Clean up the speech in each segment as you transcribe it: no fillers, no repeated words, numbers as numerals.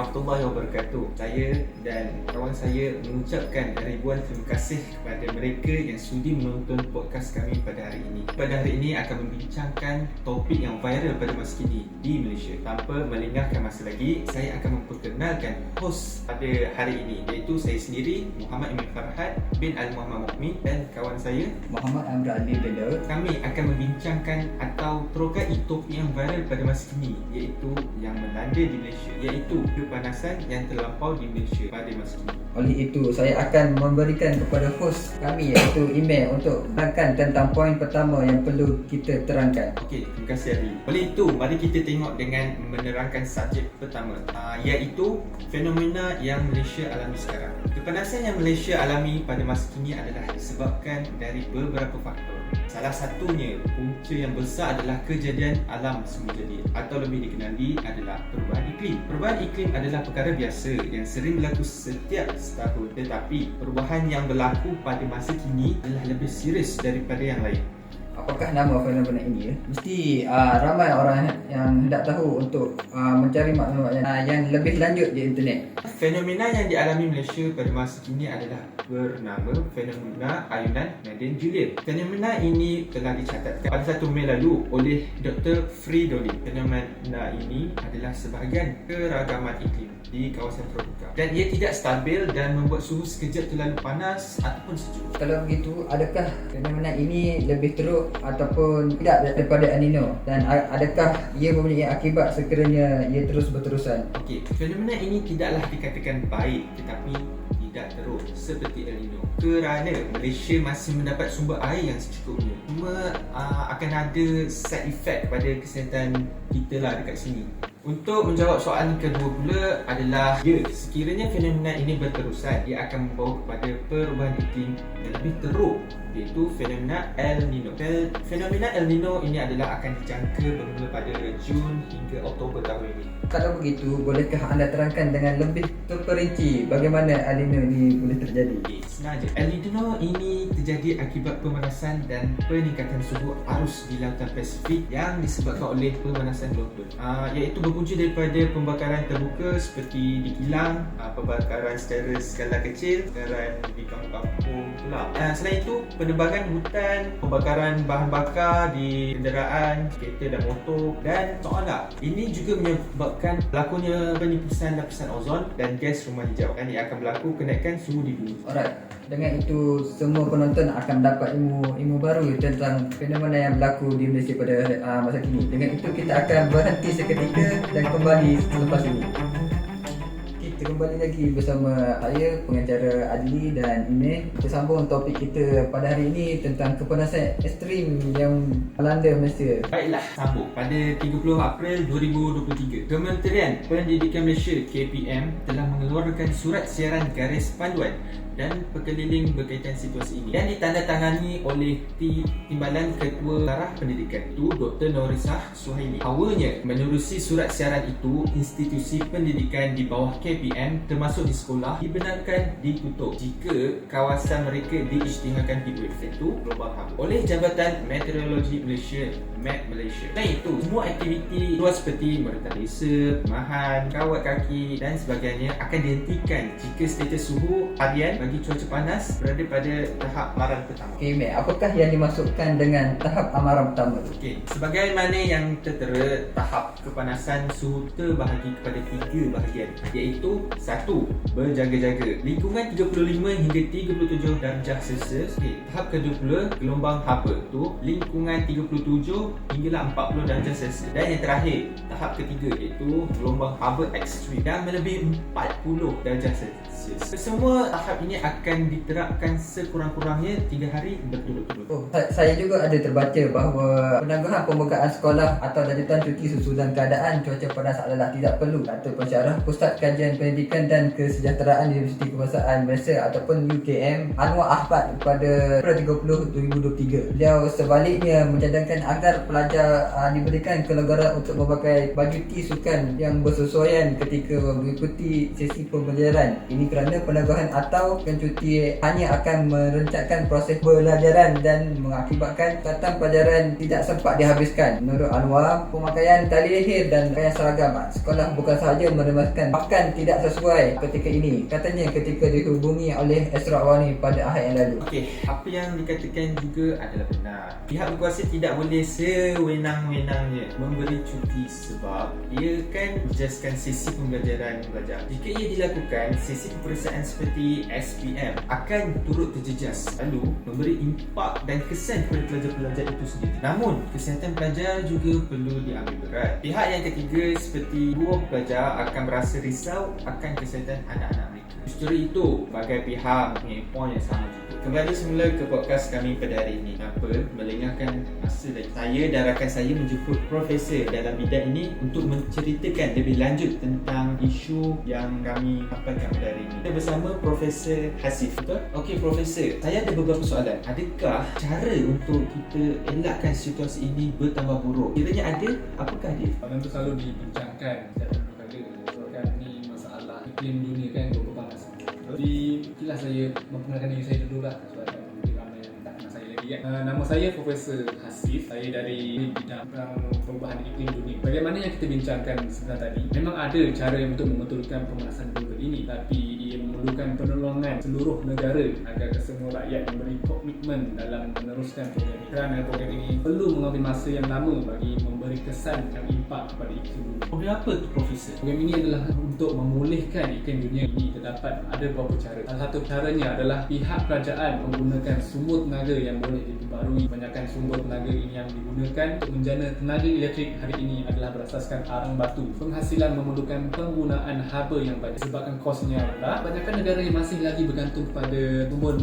warahmatullahi wabarakatuh. Saya dan kawan saya mengucapkan ribuan terima kasih kepada mereka yang sudi menonton podcast kami pada hari ini. Pada hari ini akan membincangkan topik yang viral pada masa kini di Malaysia. Tanpa melengahkan masa lagi, saya akan memperkenalkan host pada hari ini, iaitu saya sendiri, Muhammad Imin Farhad bin Al-Muhammad Mukmin, dan kawan saya Muhammad Amr Ali bin Daud. Kami akan membincangkan atau terokai topik yang viral pada masa kini, iaitu yang melanda di Malaysia, iaitu kepanasan yang terlampau di Malaysia pada masa kini. Oleh itu, saya akan memberikan kepada host kami iaitu email untuk menerangkan tentang poin pertama yang perlu kita terangkan. Okey, terima kasih Ali. Oleh itu, mari kita tengok dengan menerangkan subjek pertama, iaitu fenomena yang Malaysia alami sekarang. Kepanasan yang Malaysia alami pada masa kini adalah disebabkan dari beberapa faktor. Salah satunya, punca yang besar adalah kejadian alam semula jadi, atau lebih dikenali adalah perubahan iklim. Perubahan iklim adalah perkara biasa yang sering berlaku setiap setahun, tetapi perubahan yang berlaku pada masa kini adalah lebih serius daripada yang lain. Apakah nama fenomena ini? Mesti ramai orang yang hendak tahu untuk mencari maklumat yang lebih lanjut di internet. Fenomena yang dialami Malaysia pada masa kini adalah bernama fenomena ayunan Madden Julian. Fenomena ini telah dicatatkan pada 1 Mei lalu oleh Dr. Fridolin. Fenomena ini adalah sebahagian keragaman iklim di kawasan tropika, dan ia tidak stabil dan membuat suhu sekejap terlalu panas ataupun sejuk. Kalau begitu, adakah fenomena ini lebih teruk ataupun tidak daripada El Nino, dan adakah ia mempunyai akibat sekiranya ia terus berterusan? Okey, fenomena ini tidaklah dikatakan baik tetapi tidak teruk seperti El Nino, kerana Malaysia masih mendapat sumber air yang secukupnya. Cuma akan ada side effect pada kesihatan kita lah dekat sini. Untuk menjawab soalan kedua pula adalah, ya, sekiranya fenomena ini berterusan, ia akan membawa kepada perubahan iklim yang lebih teruk, iaitu fenomena El Nino. Fenomena El Nino ini adalah akan dijangka bermula pada Jun hingga Oktober tahun ini. Kalau begitu, bolehkah anda terangkan dengan lebih terperinci bagaimana El Nino ini boleh terjadi? Senang je. El Nino ini terjadi akibat pemanasan dan peningkatan suhu arus di lautan Pasifik yang disebabkan oleh pemanasan global, iaitu berpunca daripada pembakaran terbuka seperti di kilang, pembakaran secara skala kecil, pembakaran di kampung-kampung pula. Selain itu, penebangan hutan, pembakaran bahan bakar di kenderaan, kereta dan motor, dan soalan ini juga menyebabkan berlakunya penipisan lapisan ozon dan gas rumah hijau, dan ia akan berlaku kenaikan suhu di bumi. Alright, dengan itu semua penonton akan mendapat ilmu baru tentang fenomena yang berlaku di Malaysia pada masa kini. Dengan itu kita akan berhenti seketika dan kembali selepas ini. Kita kembali lagi bersama saya, pengacara Adli dan Ine. Kita sambung topik kita pada hari ini tentang kepanasan ekstrim yang melanda Malaysia. Baiklah, sambung. Pada 30 April 2023, Kementerian Pendidikan Malaysia KPM telah mengeluarkan surat siaran garis panduan dan perkeliling berkaitan situasi ini, yang ditandatangani oleh Timbalan Ketua Taraf Pendidikan itu Dr. Norisah Suhaili. Awalnya, menerusi surat siaran itu, institusi pendidikan di bawah KPM termasuk di sekolah dibenarkan ditutup jika kawasan mereka diisytiharkan heatwave, iaitu global haba, oleh Jabatan Meteorologi Malaysia, MET Malaysia. Selain itu, semua aktiviti luar seperti meretas desa, mahan, kawat kaki dan sebagainya akan dihentikan jika status suhu harian bagi cuaca panas berada pada tahap amaran pertama. Okey, Mek, apakah yang dimaksudkan dengan tahap amaran pertama tu? Okey, sebagaimana yang tertera, tahap kepanasan suhu terbahagi kepada 3 bahagian, iaitu 1. Berjaga-jaga, lingkungan 35 hingga 37 darjah Celsius. Okey, tahap kedua pula, gelombang haba tu, lingkungan 37 hinggalah 40 darjah Celsius. Dan yang terakhir, tahap ketiga, iaitu gelombang haba ekstrim yang melebihi 40 darjah Celsius. Semua tahap ini akan diterapkan sekurang-kurangnya 3 hari berturut-turut. Saya juga ada terbaca bahawa penangguhan pembukaan sekolah atau lanjutan cuti susulan keadaan cuaca panas adalah tidak perlu, kata pensyarah Pusat Kajian Pendidikan dan Kesejahteraan Universiti Kebangsaan Malaysia ataupun UKM Anwar Ahmad pada April 30, 2023. Beliau sebaliknya mencadangkan agar pelajar diberikan kelonggaran untuk memakai baju T sukan yang bersesuaian ketika mengikuti sesi pembelajaran. Ini kerana penangguhan atau Bukan cuti hanya akan merencatkan proses pembelajaran dan mengakibatkan datang pelajaran tidak sempat dihabiskan. Menurut Anwar, pemakaian tali leher dan pakaian seragam sekolah bukan sahaja meremaskan, bahkan tidak sesuai ketika ini. Katanya ketika dihubungi oleh Esra Awani pada Ahad yang lalu. Okey, apa yang dikatakan juga adalah benar. Pihak berkuasa tidak boleh sewenang-wenangnya memberi cuti sebab ia kan menjejaskan sesi pembelajaran belajar. Jika ia dilakukan, sesi peperiksaan seperti SPM akan turut terjejas, lalu memberi impak dan kesan kepada pelajar-pelajar itu sendiri. Namun, kesihatan pelajar juga perlu diambil berat. Pihak yang ketiga seperti guru pelajar akan berasa risau akan kesihatan anak-anak mereka. Justru itu, bagai pihak mempunyai poin yang sama juga. Kembali semula ke podcast kami pada hari ini. Tanpa melengahkan masa lagi, saya dan rakan saya menjemput profesor dalam bidang ini untuk menceritakan lebih lanjut tentang isu yang kami sampaikan pada hari ini. Kita bersama Profesor Hasif. Betul? Okey Profesor, saya ada beberapa soalan. Adakah cara untuk kita elakkan situasi ini bertambah buruk? Kiranya ada, apakah dia? Tentu selalu dibincangkan setiap kali sebabkan ni masalah iklim dunia kan berpanas. Jadi inilah saya memperkenalkan diri saya dulu lah sebab mungkin ramai yang tak kenal saya lagi kan. Nama saya Profesor Hasif. Saya dari bidang perubahan iklim dunia. Bagaimana yang kita bincangkan sebentar tadi, memang ada cara untuk membetulkan pemanasan global ini, tapi ia memerlukan penolongan seluruh negara agar kesemua rakyat memberi komitmen dalam meneruskan program ini. Kerana program ini perlu mengambil masa yang lama bagi memberi kesan dan impak kepada iklim dunia. Program apa tu Profesor? Program ini adalah untuk memulihkan iklim dunia ini. Terdapat ada beberapa cara. Salah satu caranya adalah pihak kerajaan menggunakan sumber tenaga yang boleh diperbarui. Kebanyakan sumber tenaga ini yang digunakan untuk menjana tenaga elektrik hari ini adalah berasaskan arang batu. Penghasilan memerlukan penggunaan haba yang banyak. Sebabkan kosnya rendah, kebanyakan negara yang masih lagi bergantung pada sumber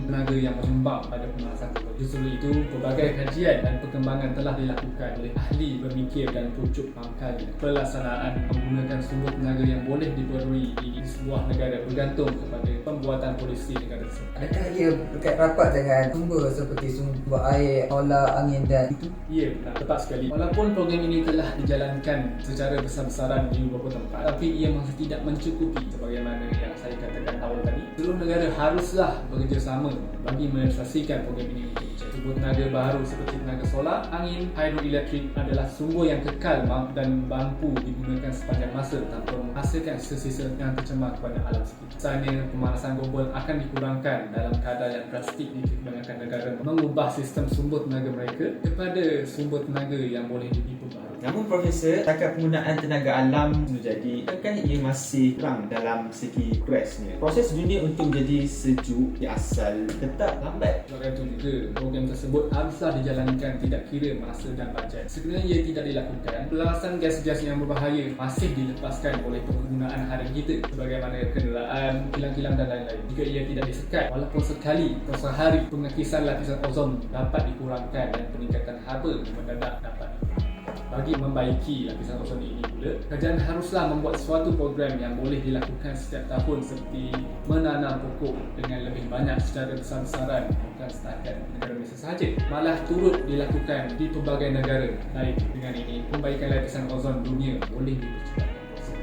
tenaga yang menyumbang pada pemanasan global. Justru itu, pelbagai kajian dan perkembangan telah dilakukan oleh ahli bermikir dan pucuk pangkalnya. Pelaksanaan menggunakan sumber tenaga yang boleh diperbarui di sebuah negara bergantung kepada pembuatan polisi negara tersebut. Adakah ia berkait rapat dengan sumber seperti sumber air, solar, angin dan itu? Ya, benar. Tepat sekali. Walaupun program ini telah dijalankan secara besar-besaran di beberapa tempat, tapi ia masih tidak mencukupi sebagaimana yang saya katakan awal tadi. Seluruh negara haruslah bekerjasama bagi merealisasikan program ini. Sumber tenaga baru seperti tenaga solar, angin, hidroelektrik adalah sumber yang kekal dan mampu digunakan sepanjang masa tanpa menghasilkan sisa-sisa yang tercemar kepada alam sekitar. Misalnya, pemanasan global akan dikurangkan dalam kadar yang drastik di kebanyakan negara mengubah sistem sumber tenaga mereka kepada sumber tenaga yang boleh diperbarui. Namun Profesor, setakat penggunaan tenaga alam menjadi kan ia masih kurang dalam segi progresnya. Proses dunia untuk menjadi sejuk di asal tetap lambat. Oleh itu juga, program tersebut haruslah dijalankan tidak kira masa dan bajet. Sekiranya ia tidak dilakukan, pelepasan gas-gas yang berbahaya masih dilepaskan oleh penggunaan harian kita sebagaimana kenderaan, kilang-kilang dan lain-lain. Jika ia tidak disekat, walaupun sekali atau sehari, pengakisan lapisan ozon dapat dikurangkan dan peningkatan haba mendadak dapat dikurangkan. Bagi membaiki lapisan ozon ini pula, kerajaan haruslah membuat suatu program yang boleh dilakukan setiap tahun seperti menanam pokok dengan lebih banyak secara besar-besaran, bukan setakat negara Malaysia sahaja, malah turut dilakukan di pelbagai negara lain. Dengan ini, perbaikan lapisan ozon dunia boleh dipercepat.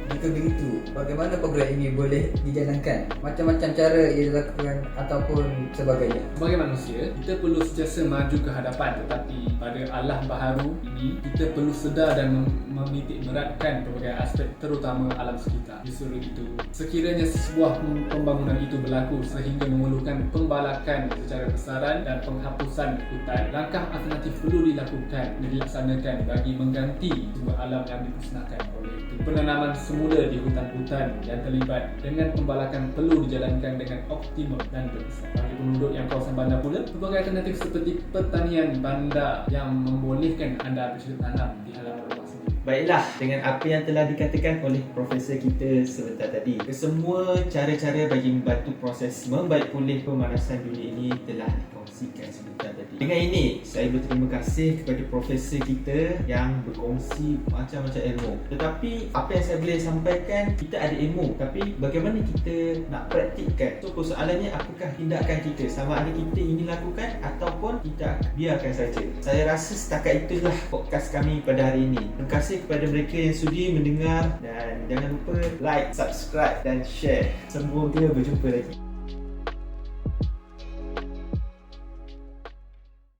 Jika begitu, bagaimana program ini boleh dijalankan? Macam-macam cara ia dilakukan ataupun sebagainya. Sebagai manusia, kita perlu sentiasa maju ke hadapan, tetapi pada alam baharu ini, kita perlu sedar dan menitik beratkan pelbagai aspek terutama alam sekitar. Justru itu, sekiranya sebuah pembangunan itu berlaku sehingga memerlukan pembalakan secara besaran dan penghapusan hutan, langkah alternatif perlu dilakukan dan dilaksanakan bagi mengganti sumber alam yang dimusnahkan. Oleh itu, penanaman semula di hutan-hutan yang terlibat dengan pembalakan perlu dijalankan dengan optimal dan bersama. Bagi penduduk yang kawasan bandar pula, berbagai alternatif seperti pertanian bandar yang membolehkan anda bercocok tanam di halaman rumah sendiri. Baiklah, dengan apa yang telah dikatakan oleh Profesor kita sebentar tadi, kesemua cara-cara bagi membantu proses membaik pulih pemanasan dunia ini telah dikongsikan sebentar tadi. Dengan ini, saya berterima kasih kepada Profesor kita yang berkongsi macam-macam ilmu. Tetapi, apa yang saya boleh sampaikan, kita ada ilmu, tapi bagaimana kita nak praktikkan? So, persoalannya apakah tindakan kita? Sama ada kita ini lakukan ataupun kita biarkan saja. Saya rasa setakat itulah podcast kami pada hari ini. Terima kasih kepada mereka yang sudi mendengar dan jangan lupa like, subscribe dan share. Semoga berjumpa lagi.